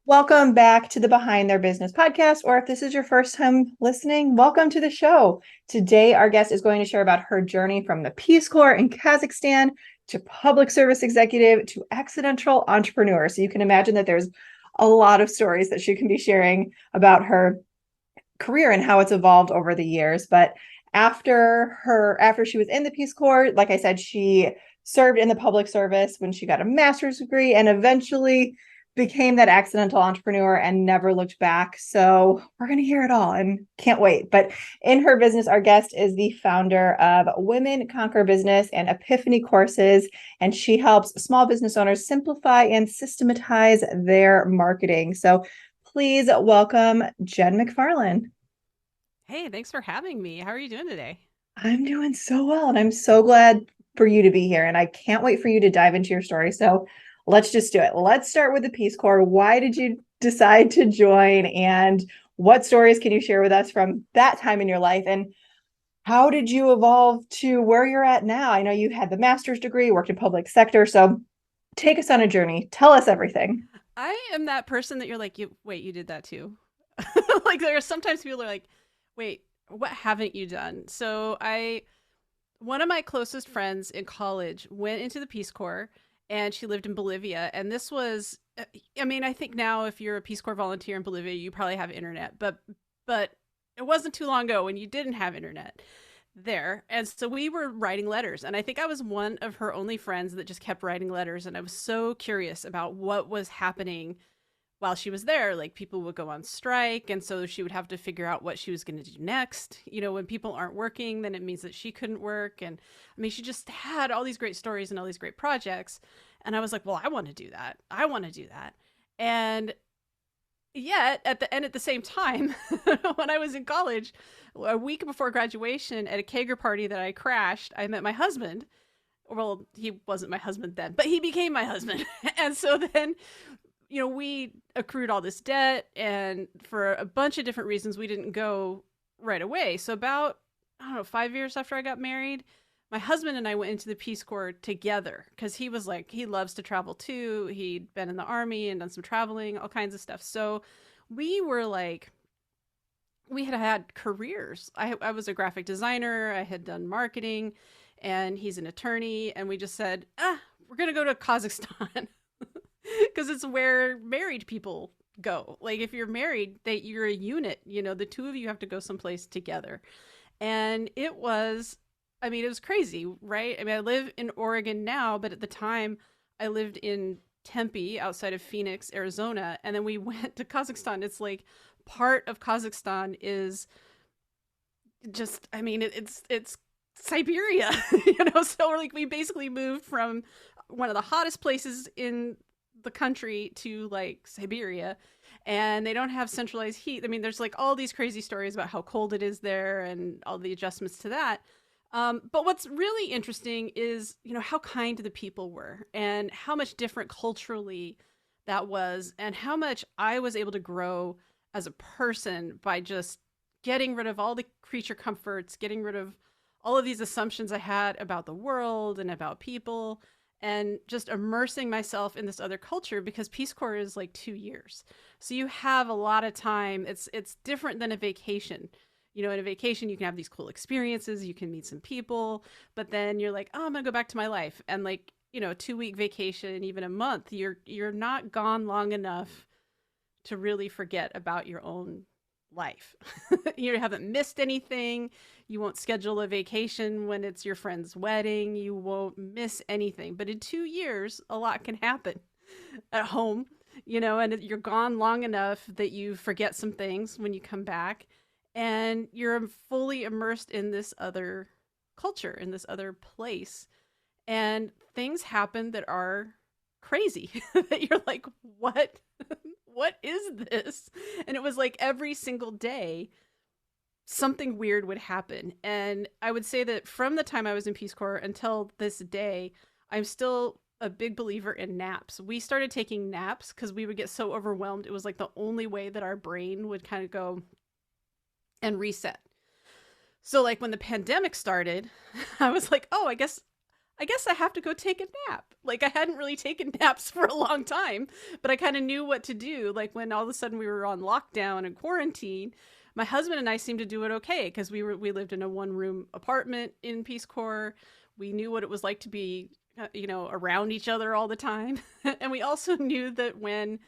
Welcome back to the Behind Their Business podcast, or if this is your first time listening, welcome to the show. Today, our guest is going to share about her journey from the Peace Corps in Kazakhstan to public service executive to accidental entrepreneur. So you can imagine that there's a lot of stories that she can be sharing about her career and how it's evolved over the years. But after she was in the Peace Corps, like I said, she served in the public service when she got a master's degree and eventually became that accidental entrepreneur and never looked back. So we're going to hear it all and can't wait. But in her business, our guest is the founder of Women Conquer Business and Epiphany Courses, and she helps small business owners simplify and systematize their marketing. So please welcome Jen McFarland. Hey, thanks for having me. How are you doing today? I'm doing so well, and I'm so glad for you to be here. And I can't wait for you to dive into your story. So let's just do it. Let's start with the Peace Corps. Why did you decide to join? And what stories can you share with us from that time in your life? And how did you evolve to where you're at now? I know you had the master's degree, worked in public sector. So take us on a journey. Tell us everything. I am that person that you're like, you did that too. Like there are sometimes people are like, wait, what haven't you done? One of my closest friends in college went into the Peace Corps and she lived in Bolivia. And this was, I mean, I think now if you're a Peace Corps volunteer in Bolivia, you probably have internet, but it wasn't too long ago when you didn't have internet there. And so we were writing letters. And I think I was one of her only friends that just kept writing letters. And I was so curious about what was happening while she was there. Like people would go on strike. And so she would have to figure out what she was going to do next. You know, when people aren't working, then it means that she couldn't work. And I mean, she just had all these great stories and all these great projects. And I was like, well, I want to do that. I want to do that. And yet at the same time, when I was in college, a week before graduation at a kegger party that I crashed, I met my husband. Well, he wasn't my husband then, but he became my husband. And so then, you know, we accrued all this debt, and for a bunch of different reasons we didn't go right away. So about, I don't know, 5 years after I got married, my husband and I went into the Peace Corps together because he was like, he loves to travel too. He'd been in the army and done some traveling, all kinds of stuff. So we were like, we had careers. I was a graphic designer, I had done marketing, and he's an attorney. And we just said, we're going to go to Kazakhstan because it's where married people go. Like if you're married, you're a unit, you know, the two of you have to go someplace together. And it was, I mean, it was crazy, right? I mean, I live in Oregon now, but at the time I lived in Tempe outside of Phoenix, Arizona. And then we went to Kazakhstan. It's like part of Kazakhstan is just, I mean, it's Siberia, you know? So we're like, we basically moved from one of the hottest places in the country to like Siberia, and they don't have centralized heat. I mean, there's like all these crazy stories about how cold it is there and all the adjustments to that. But what's really interesting is, you know, how kind the people were and how much different culturally that was, and how much I was able to grow as a person by just getting rid of all the creature comforts, getting rid of all of these assumptions I had about the world and about people, and just immersing myself in this other culture because Peace Corps is like 2 years. So you have a lot of time. It's different than a vacation. You know, in a vacation, you can have these cool experiences, you can meet some people, but then you're like, oh, I'm gonna go back to my life. And like, you know, a 2 week vacation, even a month, you're not gone long enough to really forget about your own life. You haven't missed anything. You won't schedule a vacation when it's your friend's wedding. You won't miss anything. But in 2 years, a lot can happen at home, you know, and you're gone long enough that you forget some things when you come back, and you're fully immersed in this other culture, in this other place. And things happen that are crazy that you're like, what? What is this? And it was like every single day something weird would happen. And I would say that from the time I was in Peace Corps until this day, I'm still a big believer in naps. We started taking naps because we would get so overwhelmed. It was like the only way that our brain would kind of go and reset. So like when the pandemic started, I was like, oh, I guess I guess I have to go take a nap. Like I hadn't really taken naps for a long time, but I kind of knew what to do. Like when all of a sudden we were on lockdown and quarantine, my husband and I seemed to do it okay because we lived in a one room apartment in Peace Corps. We knew what it was like to be around each other all the time. And we also knew that when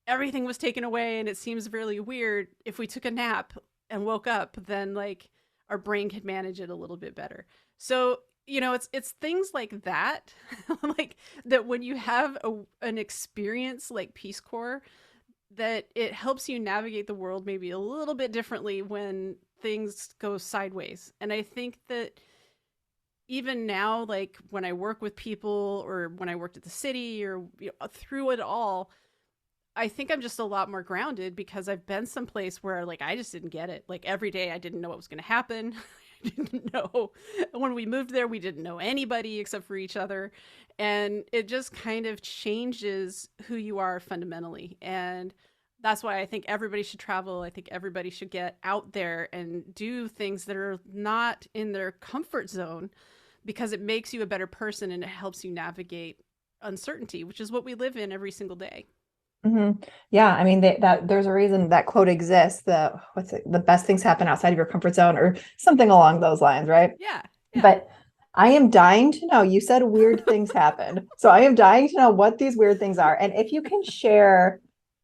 everything was taken away and it seems really weird, if we took a nap and woke up, then like our brain could manage it a little bit better. So it's things like that, like that when you have an experience like Peace Corps, that it helps you navigate the world maybe a little bit differently when things go sideways. And I think that even now, like when I work with people or when I worked at the city or through it all, I think I'm just a lot more grounded because I've been someplace where like I just didn't get it. Like every day I didn't know what was going to happen. I didn't know. When we moved there, we didn't know anybody except for each other. And it just kind of changes who you are fundamentally. And that's why I think everybody should travel. I think everybody should get out there and do things that are not in their comfort zone because it makes you a better person and it helps you navigate uncertainty, which is what we live in every single day. Yeah, I mean that there's a reason that quote exists. The best things happen outside of your comfort zone, or something along those lines, right? Yeah. Yeah. But I am dying to know. You said weird things happened, so I am dying to know what these weird things are, and if you can share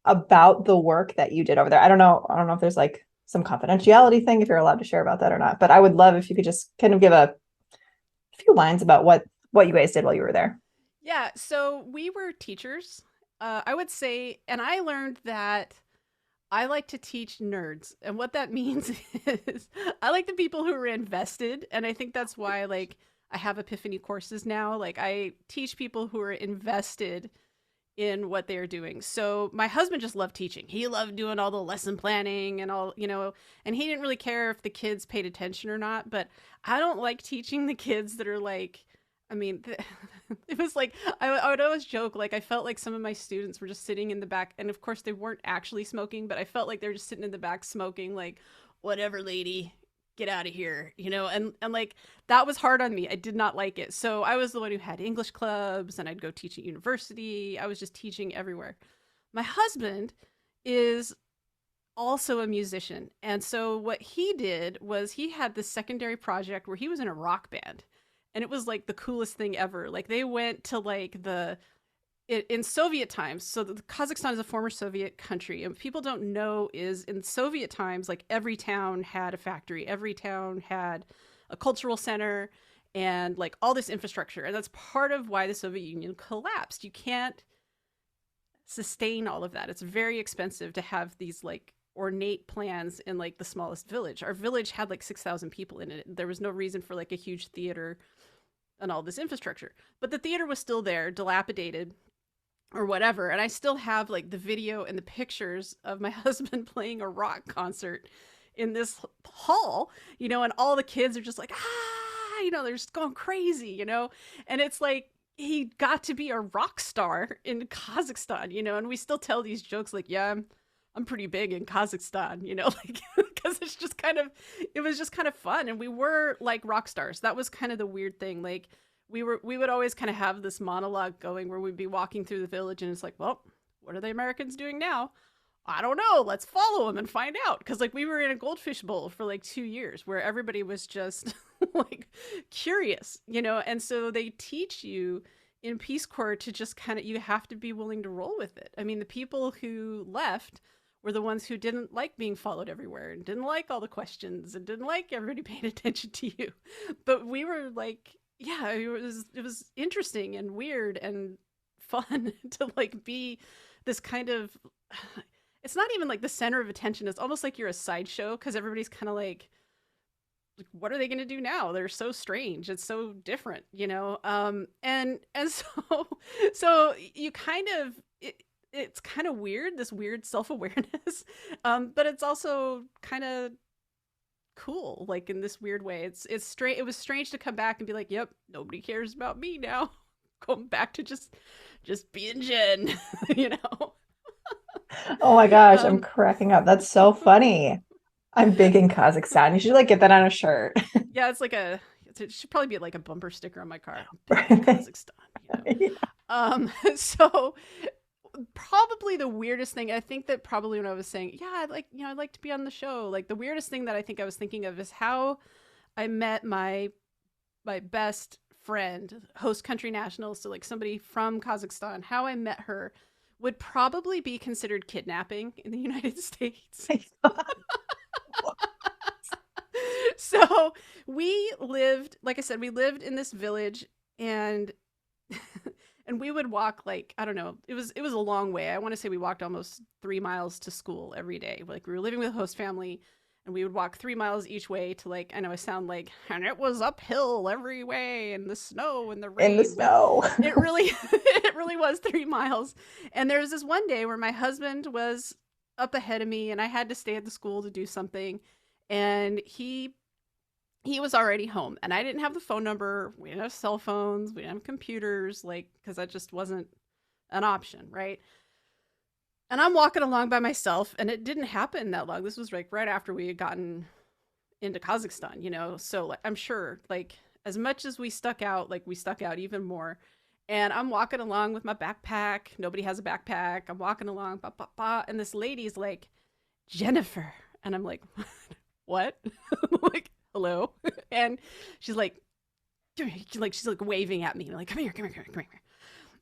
about the work that you did over there. I don't know if there's like some confidentiality thing, if you're allowed to share about that or not. But I would love if you could just kind of give a few lines about what you guys did while you were there. Yeah. So we were teachers, I would say, and I learned that I like to teach nerds. And what that means is I like the people who are invested. And I think that's why, like, I have Epiphany courses now. Like, I teach people who are invested in what they're doing. So my husband just loved teaching. He loved doing all the lesson planning and all, and he didn't really care if the kids paid attention or not. But I don't like teaching the kids that are like, I mean, it was like, I would always joke, like, I felt like some of my students were just sitting in the back. And of course, they weren't actually smoking, but I felt like they were just sitting in the back smoking, like, whatever, lady, get out of here, and like that was hard on me. I did not like it. So I was the one who had English clubs and I'd go teach at university. I was just teaching everywhere. My husband is also a musician. And so what he did was he had this secondary project where he was in a rock band. And it was like the coolest thing ever. Like they went to like in Soviet times. So Kazakhstan is a former Soviet country. And what people don't know is in Soviet times, like every town had a factory, every town had a cultural center and like all this infrastructure. And that's part of why the Soviet Union collapsed. You can't sustain all of that. It's very expensive to have these like ornate plans in like the smallest village. Our village had like 6,000 people in it. There was no reason for like a huge theater and all this infrastructure. But the theater was still there, dilapidated or whatever. And I still have like the video and the pictures of my husband playing a rock concert in this hall, and all the kids are just like, they're just going crazy, and it's like, he got to be a rock star in Kazakhstan, and we still tell these jokes like, yeah, I'm pretty big in Kazakhstan, like, because it was just kind of fun. And we were like rock stars. That was kind of the weird thing. Like we would always kind of have this monologue going where we'd be walking through the village and it's like, well, what are the Americans doing now? I don't know. Let's follow them and find out. Cause like we were in a goldfish bowl for like 2 years where everybody was just like curious, and so they teach you in Peace Corps to just kind of, you have to be willing to roll with it. I mean, the people who left were the ones who didn't like being followed everywhere and didn't like all the questions and didn't like everybody paying attention to you. But we were like, yeah, it was interesting and weird and fun to like be this kind of, it's not even like the center of attention. It's almost like you're a sideshow because everybody's kind of like, what are they going to do now? They're so strange. It's so different, and so you kind of, it's kind of weird, this weird self-awareness, but it's also kind of cool, like in this weird way. It's strange. It was strange to come back and be like, yep, nobody cares about me now. Going back to just being Jen, Oh my gosh, I'm um cracking up. That's so funny. I'm big in Kazakhstan. You should like get that on a shirt. yeah, it's It should probably be like a bumper sticker on my car. Kazakhstan, Yeah. So probably the weirdest thing, I think that probably when I was saying, yeah, I'd like to be on the show, like the weirdest thing that I think I was thinking of is how I met my best friend, host country national, so like somebody from Kazakhstan, how I met her would probably be considered kidnapping in the United States. So we lived, like I said, we lived in this village, and and we would walk, like, I don't know, it was a long way. I want to say we walked almost 3 miles to school every day. Like, we were living with a host family, and we would walk 3 miles each way to, like, I know I sound like, and it was uphill every way, and the snow and the rain. In the snow. It really it really was 3 miles. And there was this one day where my husband was up ahead of me, and I had to stay at the school to do something, and he was already home, and I didn't have the phone number. We didn't have cell phones. We didn't have computers, like, because that just wasn't an option, right? And I'm walking along by myself, and it didn't happen that long. This was like right after we had gotten into Kazakhstan, So like, I'm sure, like, as much as we stuck out, like, we stuck out even more. And I'm walking along with my backpack. Nobody has a backpack. I'm walking along, bah, bah, bah, and this lady's like, Jennifer. And I'm like, what? Like, hello? And she's like, come here. She's like waving at me, like, come here, come here, come here, come here.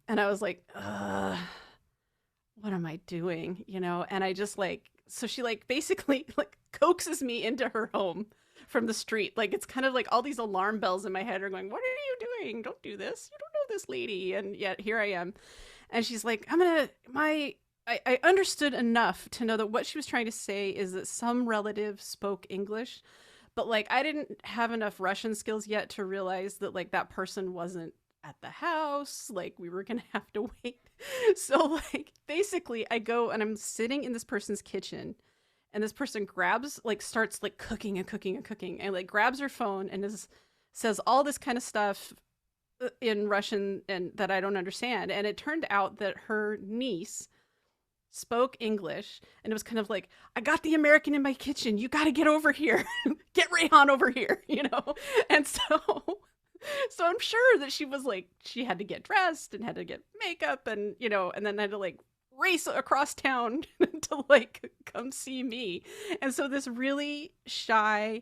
And I was like, what am I doing? And I just like, so she like basically like coaxes me into her home from the street. Like, it's kind of like all these alarm bells in my head are going, what are you doing? Don't do this. You don't know this lady. And yet here I am. And she's like, I understood enough to know that what she was trying to say is that some relative spoke English, but like, I didn't have enough Russian skills yet to realize that like that person wasn't at the house. Like, we were going to have to wait. So like, basically I go and I'm sitting in this person's kitchen, and this person starts like cooking and cooking and cooking, and like grabs her phone and says all this kind of stuff in Russian and that I don't understand. And it turned out that her niece spoke English, and it was kind of like, I got the American in my kitchen. You got to get over here. Get Rayhan over here, And so I'm sure that she was like, she had to get dressed and had to get makeup and, and then had to like race across town to like come see me. And so this really shy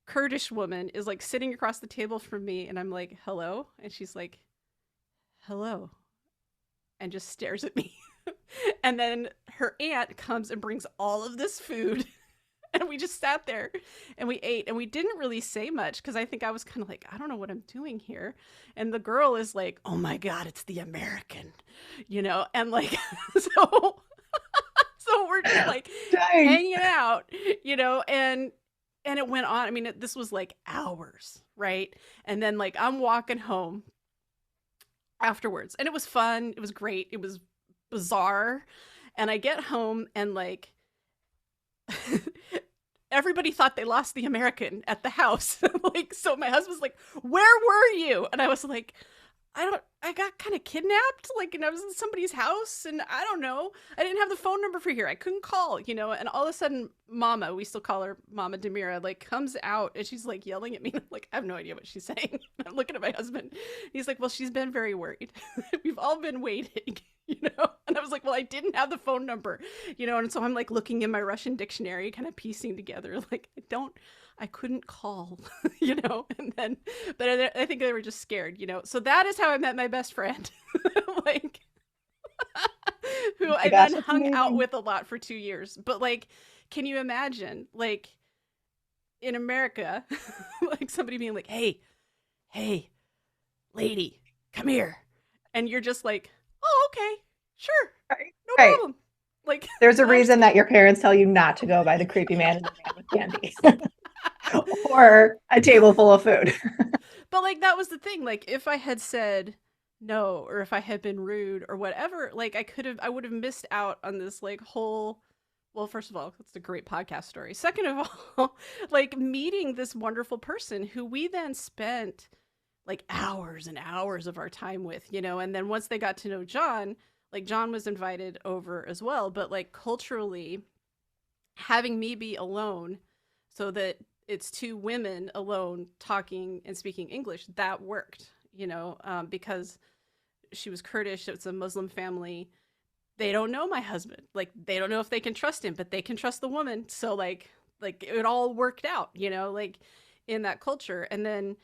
Kurdish woman is like sitting across the table from me, and I'm like, hello? And she's like, hello. And just stares at me. And then her aunt comes and brings all of this food. And we just sat there and we ate, and we didn't really say much because I think I was kind of like, I don't know what I'm doing here. And the girl is like, oh my God, it's the American, and like, so we're just like hanging out, and it went on. I mean, this was like hours, right? And then like, I'm walking home afterwards, and it was fun. It was great. It was bizarre. And I get home, and like, everybody thought they lost the American at the house. Like, so my husband's like, where were you? And I was like, I got kind of kidnapped, like, and I was in somebody's house, and I don't know. I didn't have the phone number for here. I couldn't call, and all of a sudden, Mama, we still call her Mama Demira, like, comes out, and she's like yelling at me. I'm like, I have no idea what she's saying. I'm looking at my husband. He's like, well, she's been very worried. We've all been waiting, And I was like, well, I didn't have the phone number, and so I'm like looking in my Russian dictionary, kind of piecing together, like, I couldn't call, and then, but I think they were just scared, So that is how I met my best friend, like, who I then hung out with a lot for 2 years. But like, can you imagine, like, in America, like somebody being like, hey, lady, come here. And you're just like, oh, okay, sure. No problem. Like, there's a reason that your parents tell you not to go by the creepy man and the man with candy. Or a table full of food. But like, that was the thing. Like, if I had said no, or if I had been rude or whatever, like, I would have missed out on this like whole, well, first of all, it's a great podcast story. Second of all, like, meeting this wonderful person who we then spent like hours and hours of our time with, and then once they got to know John, like, John was invited over as well. But like, culturally, having me be alone so that it's two women alone talking and speaking English. That worked, because she was Kurdish. It's a Muslim family. They don't know my husband. Like, they don't know if they can trust him, but they can trust the woman. So like it all worked out, like in that culture. And then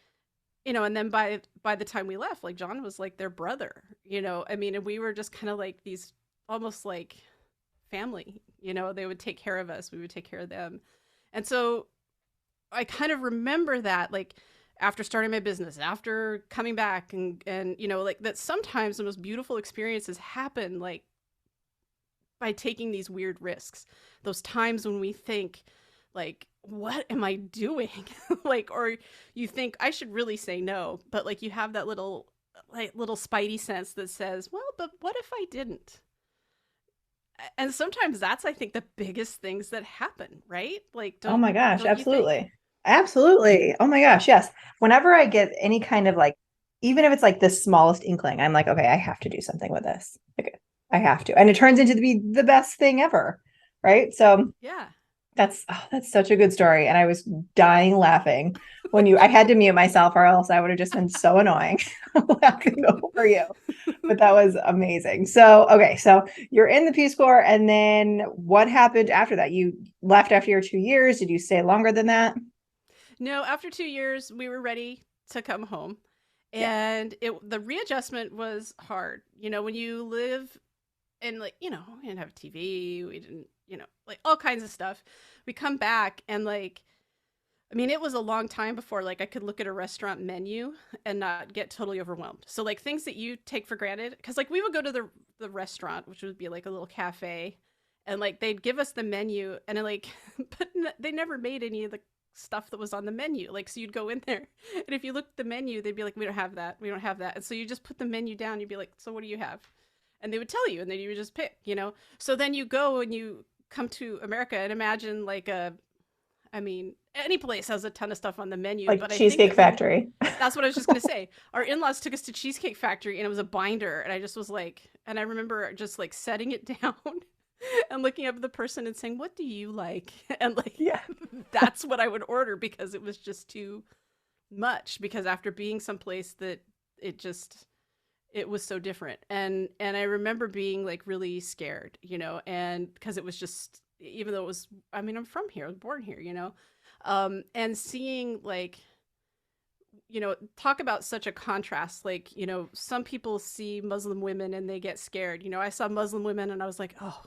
by the time we left, like John was like their brother, I mean, and we were just kind of like these almost like family, they would take care of us. We would take care of them. And so I kind of remember that, like, after starting my business, after coming back and like that sometimes the most beautiful experiences happen like by taking these weird risks. Those times when we think like, what am I doing? Like, or you think I should really say no, but like you have that little spidey sense that says, well, but what if I didn't? And sometimes that's, I think, the biggest things that happen, right? Like, Oh don't my gosh, don't you think? absolutely. Absolutely. Oh my gosh, yes. Whenever I get any kind of like, even if it's like the smallest inkling, I'm like, okay, I have to do something with this. Okay, I have to. And it turns into to be the best thing ever. Right. So Yeah. that's such a good story. And I was dying laughing when I had to mute myself or else I would have just been so annoying laughing over you. But that was amazing. So, okay, so you're in the Peace Corps, and then what happened after that? You left after your 2 years. Did you stay longer than that? No, after 2 years, we were ready to come home. Yeah. And the readjustment was hard. When you live and like, we didn't have TV, we didn't, like all kinds of stuff. We come back and like, I mean, it was a long time before like I could look at a restaurant menu and not get totally overwhelmed. So like things that you take for granted, because like we would go to the restaurant, which would be like a little cafe, and like they'd give us the menu, and then, like, but they never made any of the stuff that was on the menu. Like, so you'd go in there, and if you looked at the menu, they'd be like, "We don't have that. We don't have that." And so you just put the menu down. You'd be like, "So what do you have?" And they would tell you, and then you would just pick. So then you go and you come to America and imagine like I mean, any place has a ton of stuff on the menu, Like but I think Cheesecake that when Factory. that's what I was just gonna say. Our in-laws took us to Cheesecake Factory and it was a binder, and I just was like, and I remember just like setting it down and looking up at the person and saying, "What do you like?" And like Yeah. that's what I would order because it was just too much. Because after being someplace that it just it was so different, and I remember being like really scared, and because it was just, even though it was, I mean, I'm from here, I was born here, and seeing like, talk about such a contrast. Like, some people see Muslim women and they get scared. I saw Muslim women and I was like, oh,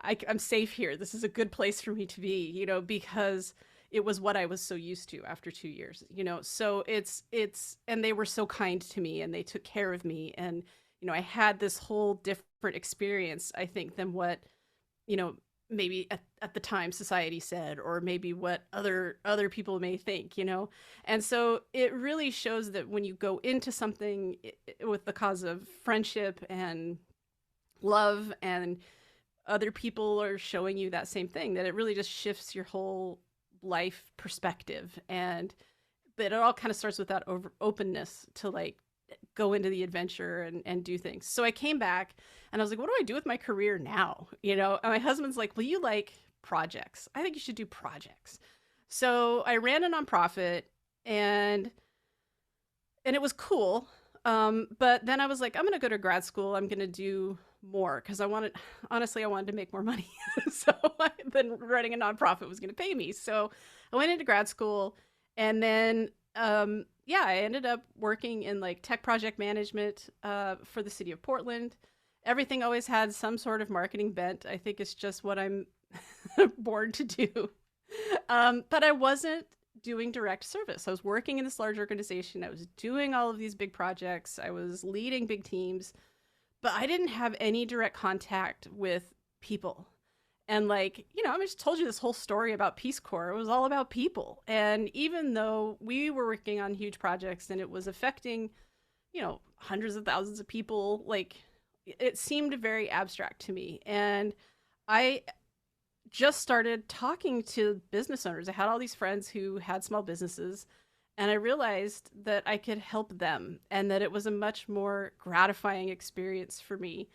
I'm safe here. This is a good place for me to be, because it was what I was so used to after 2 years, So and they were so kind to me and they took care of me. And, I had this whole different experience, I think, than what, maybe at the time society said, or maybe what other people may think. And so it really shows that when you go into something with the cause of friendship and love, and other people are showing you that same thing, that it really just shifts your whole life perspective. And but it all kind of starts with that openness to like go into the adventure and do things. So I came back and I was like, what do I do with my career now? And my husband's like, well, you like projects. I think you should do projects. So I ran a nonprofit, and it was cool. But then I was like, I'm going to go to grad school. I'm going to do more because honestly, I wanted to make more money. So then running a nonprofit was going to pay me. So I went into grad school, and then, yeah, I ended up working in like tech project management for the city of Portland. Everything always had some sort of marketing bent. I think it's just what I'm born to do. But I wasn't doing direct service. I was working in this large organization. I was doing all of these big projects. I was leading big teams, but I didn't have any direct contact with people. And like, I just told you this whole story about Peace Corps. It was all about people. And even though we were working on huge projects and it was affecting, hundreds of thousands of people, like it seemed very abstract to me. And I just started talking to business owners. I had all these friends who had small businesses, and I realized that I could help them and that it was a much more gratifying experience for me.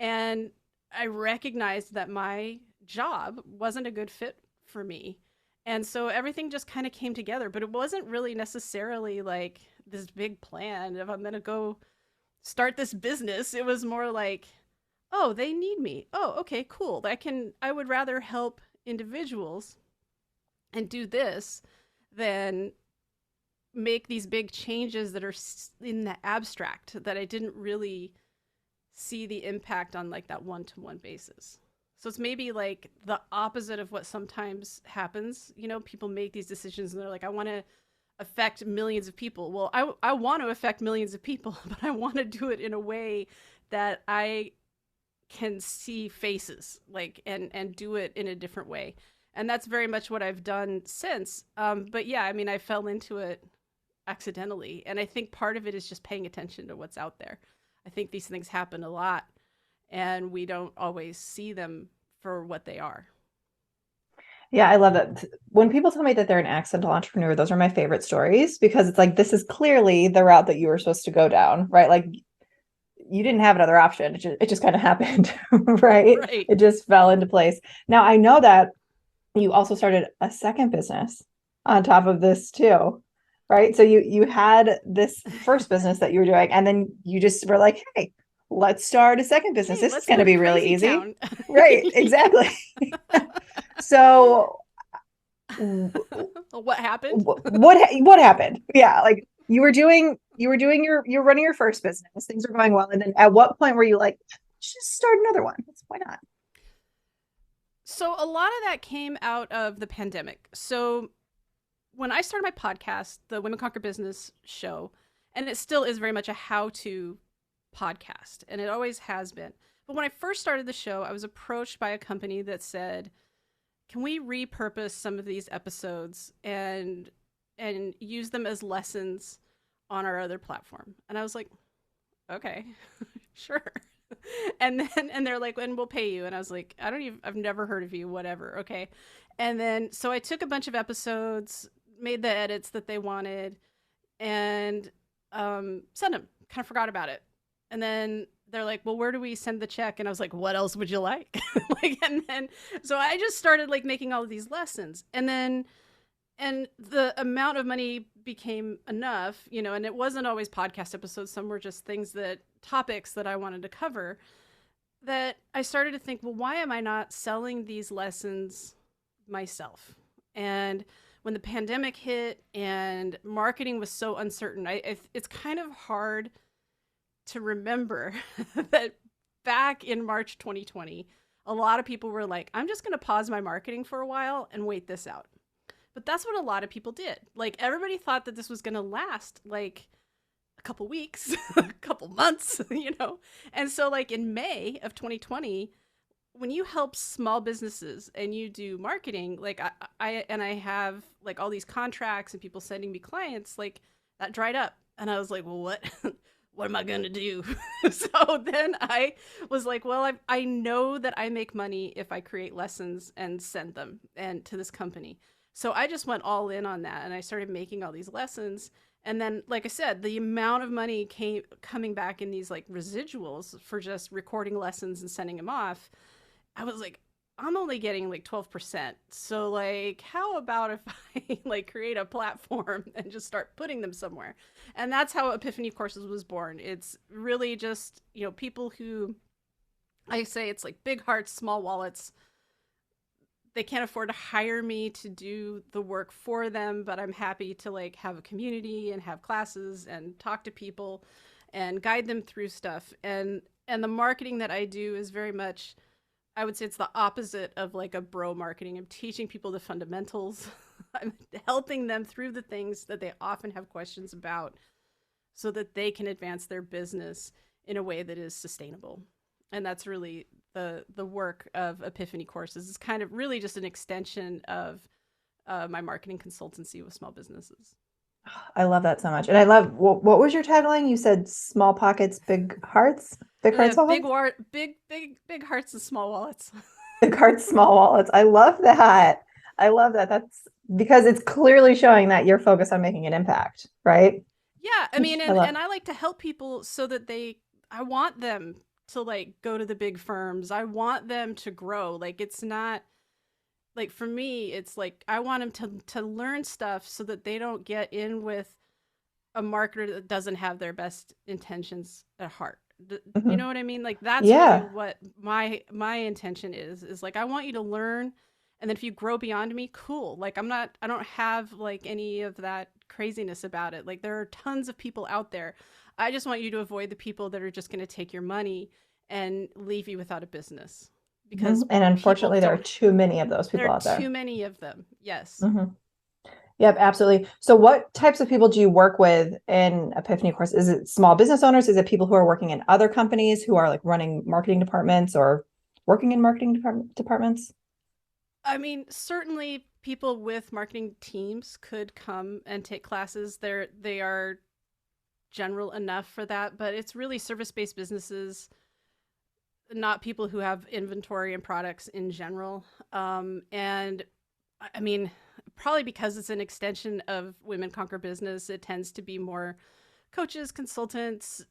And I recognized that my job wasn't a good fit for me. And so everything just kind of came together, but it wasn't really necessarily like this big plan of I'm going to go start this business. It was more like, oh, they need me. Oh, okay, cool. I would rather help individuals and do this than make these big changes that are in the abstract that I didn't really see the impact on like that one-to-one basis. So it's maybe like the opposite of what sometimes happens. You know, people make these decisions and they're like, I want to affect millions of people. Well, I want to affect millions of people, but I want to do it in a way that I can see faces, like, and do it in a different way. And that's very much what I've done since. But yeah, I mean, I fell into it accidentally. And I think part of it is just paying attention to what's out there. I think these things happen a lot and we don't always see them for what they are. Yeah, I love it. When people tell me that they're an accidental entrepreneur, those are my favorite stories because it's like this is clearly the route that you were supposed to go down, right? Like you didn't have another option. It just kind of happened, right? Right. It just fell into place. Now I know that you also started a second business on top of this too, right? So you had this first business that you were doing, and then you just were like, hey, let's start a second business. Hey, This is let's going go to to be really Crazy easy. Town. Right, exactly. So What happened? what happened? Yeah, like you're running your first business. Things are going well, and then at what point were you like, just start another one? Why not? So a lot of that came out of the pandemic. So when I started my podcast, the Women Conquer Business show, and it still is very much a how-to podcast, and it always has been. But when I first started the show, I was approached by a company that said, "Can we repurpose some of these episodes and use them as lessons on our other platform?" And I was like, "Okay, sure." And they're like, "And we'll pay you." And I was like, I've never heard of you, whatever. Okay. And then so I took a bunch of episodes, made the edits that they wanted, and sent them. Kind of forgot about it. And then they're like, "Well, where do we send the check?" And I was like, "What else would you like?" Like, and then so I just started like making all of these lessons, and the amount of money became enough, you know, and it wasn't always podcast episodes. Some were just topics that I wanted to cover, that I started to think, well, why am I not selling these lessons myself? And when the pandemic hit and marketing was so uncertain, it's kind of hard to remember that back in March 2020, a lot of people were like, I'm just going to pause my marketing for a while and wait this out. But that's what a lot of people did. Like everybody thought that this was going to last like a couple weeks, a couple months, you know? And so like in May of 2020, when you help small businesses and you do marketing, like I have like all these contracts and people sending me clients, like that dried up. And I was like, well, what, what am I going to do? So then I was like, well, I know that I make money if I create lessons and send them and to this company. So I just went all in on that and I started making all these lessons. And then, like I said, the amount of money coming back in these like residuals for just recording lessons and sending them off, I was like, I'm only getting like 12%. So like, how about if I like create a platform and just start putting them somewhere? And that's how Epiphany Courses was born. It's really just, you know, people who, I say it's like big hearts, small wallets. They can't afford to hire me to do the work for them, but I'm happy to like have a community and have classes and talk to people and guide them through stuff. And the marketing that I do is very much, I would say it's the opposite of like a bro marketing. I'm teaching people the fundamentals. I'm helping them through the things that they often have questions about so that they can advance their business in a way that is sustainable. And that's really the work of Epiphany Courses. Is kind of really just an extension of my marketing consultancy with small businesses. I love that so much. And I love what was your tagline? You said small pockets, big hearts, big hearts, small Big hearts, big hearts and small wallets. big hearts, small wallets. I love that. I love that. That's because it's clearly showing that you're focused on making an impact, right? Yeah, I Which mean, I love. and I like to help people so that I want them to like go to the big firms. I want them to grow. Like it's not like for me, it's like I want them to learn stuff so that they don't get in with a marketer that doesn't have their best intentions at heart. You Mhm. know what I mean? Like that's really Yeah. what my intention is like I want you to learn, and then if you grow beyond me, cool. Like I don't have like any of that craziness about it. Like there are tons of people out there. I just want you to avoid the people that are just going to take your money and leave you without a business because Mhm. And people unfortunately, there are don't. too many of those There people are out there. too many of them. Yes. Hmm. Yep, absolutely. So what types of people do you work with in Epiphany course? Is it small business owners? Is it people who are working in other companies who are like running marketing departments or working in marketing departments? I mean, certainly people with marketing teams could come and take classes. They are general enough for that, but it's really service-based businesses, not people who have inventory and products in general. And I mean, probably because it's an extension of Women Conquer Business, it tends to be more coaches, consultants,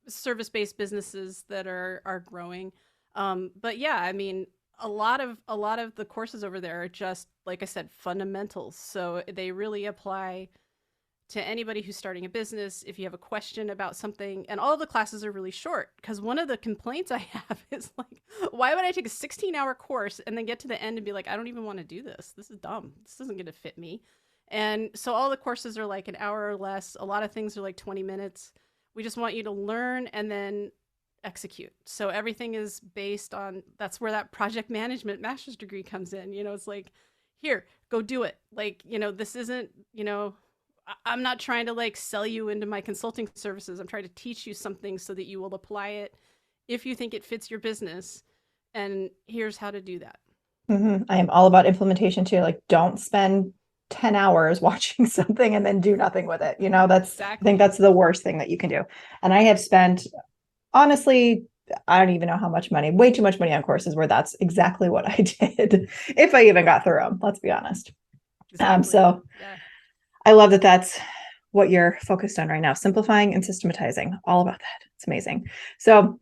service-based businesses that are growing. But yeah, I mean, a lot of the courses over there are just like I said, fundamentals. So they really apply to anybody who's starting a business. If you have a question about something, and all of the classes are really short, because one of the complaints I have is like, why would I take a 16-hour course and then get to the end and be like, I don't even want to do this. This is dumb. This isn't going to fit me. And so all the courses are like an hour or less. A lot of things are like 20 minutes. We just want you to learn and then execute. So everything is based on, that's where that project management master's degree comes in. You know, it's like, here, go do it. Like, you know, this isn't, you know, I'm not trying to like sell you into my consulting services. I'm trying to teach you something so that you will apply it if you think it fits your business. And here's how to do that. I am all about implementation too. Like, don't spend 10 hours watching something and then do nothing with it. I think Exactly. that's the worst thing that you can do. And I have spent, honestly, I don't even know how much money, way too much money on courses where that's exactly what I did, if I even got through them, let's be honest. Exactly. So Yeah. I love that that's what you're focused on right now, simplifying and systematizing, all about that. It's amazing. So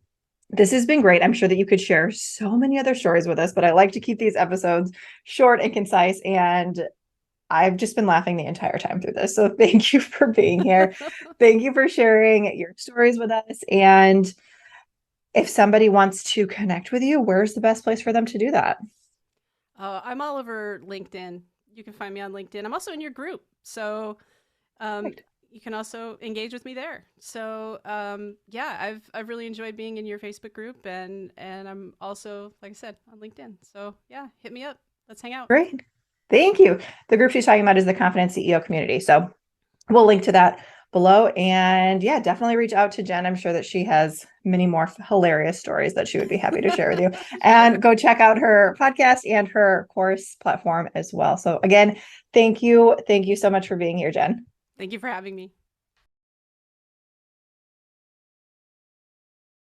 this has been great. I'm sure that you could share so many other stories with us, but I like to keep these episodes short and concise. And I've just been laughing the entire time through this. So thank you for being here. Thank you for sharing your stories with us. And if somebody wants to connect with you, where's the best place for them to do that? I'm all over LinkedIn. You can find me on LinkedIn. I'm also in your group. So um, Perfect. you can also engage with me there. So yeah, I've really enjoyed being in your Facebook group, and I'm also, like I said, on LinkedIn. So yeah, hit me up. Let's hang out. Great. Thank you. The group she's talking about is the Confident CEO community. So we'll link to that below. And yeah, definitely reach out to Jen. I'm sure that she has many more hilarious stories that she would be happy to share with you. Sure. And go check out her podcast and her course platform as well. So again, thank you. Thank you so much for being here, Jen. Thank you for having me.